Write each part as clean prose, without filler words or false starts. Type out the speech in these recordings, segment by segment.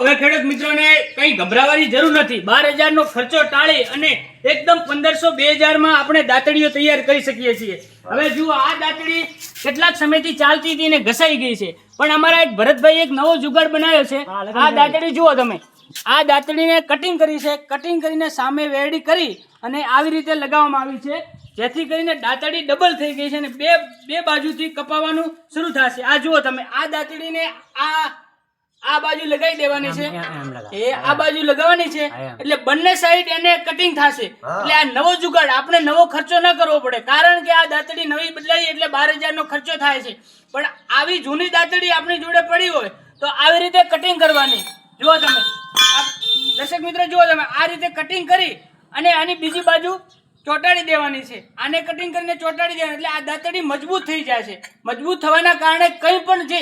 હવે ખેડૂત મિત્રોને કઈ ગભરાવાની જરૂર નથી. 12,000 નો ખર્ચો ટાળી અને એકદમ 1500-2000 માં આપણે દાતડીઓ તૈયાર કરી શકીએ છીએ. હવે જુઓ, આ દાતડી કેટલાક સમયથી ચાલતી હતી અને ઘસાઈ ગઈ છે, પણ અમારા એક ભરતભાઈ એક નવો જુગાડ બનાવ્યો છે. આ દાતડી જુઓ તમે, આ દાતડીને કટિંગ કરી છે. કટિંગ કરીને સામે વેરડી કરી અને આવી રીતે લગાવવામાં આવી છે, જેથી કરીને દાતડી ડબલ થઈ ગઈ છે અને બે બાજુથી કપાવવાનું શરૂ થશે. આ જુઓ તમે, આ દાતડીને આ બાજુ લગાવી દેવાની છે, એ આ બાજુ લગાવવાની છે, એટલે બંને સાઈડ એને કટિંગ થશે. એટલે આ નવો જુગાડ, આપણે નવો ખર્ચો ન કરવો પડે, કારણ કે આ દાતડી નવી બદલાઈ એટલે 12,000 નો ખર્ચો થાય છે. પણ આવી જૂની દાતડી આપણી જોડે પડી હોય તો આવી રીતે કટિંગ કરવાની. જુઓ તમે, દર્શક મિત્રો જુઓ તમે, આ રીતે કટિંગ કરી અને આની બીજી બાજુ ચોંટાડી દેવાની છે. આને કટિંગ કરીને ચોંટાડી દેવાની એટલે આ દાતડી મજબૂત થઈ જાય છે. મજબૂત થવાના કારણે કંઈ પણ જે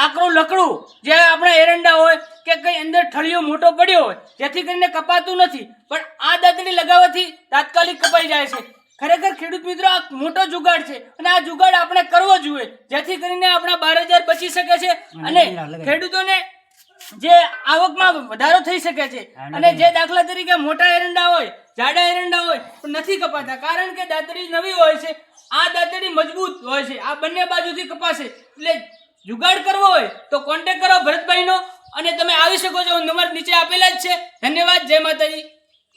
આકરું લકડું જે આપણા એરંડા હોય કે કઈ અંદર ઠળિયો મોટો પડ્યો હોય, જેથી કરીને કપાતું નથી, પણ આ દાતડી લગાવવાથી તાત્કાલિક કપાઈ જાય છે. ખરેખર ખેડૂત મિત્રો, આ મોટો જુગાડ છે અને આ જુગાડ આપણે કરવો જોઈએ, જેથી કરીને આપણા 12,000 બચી શકે છે અને ખેડૂતોને જે આવકમાં વધારો થઈ શકે છે. અને જે દાખલા તરીકે મોટા એરંડા હોય, જાડા એરંડા હોય પણ નથી કપાતા, કારણ કે દાતડી નવી હોય છે, આ દાતડી મજબૂત હોય છે, આ બંને બાજુથી કપાશે. એટલે જુગાડ કરવો હોય તો કોન્ટેક્ટ કરો ભરતભાઈનો અને તમે આવી શકો છો. નંબર નીચે આપેલા જ છે. ધન્યવાદ. જય માતાજી.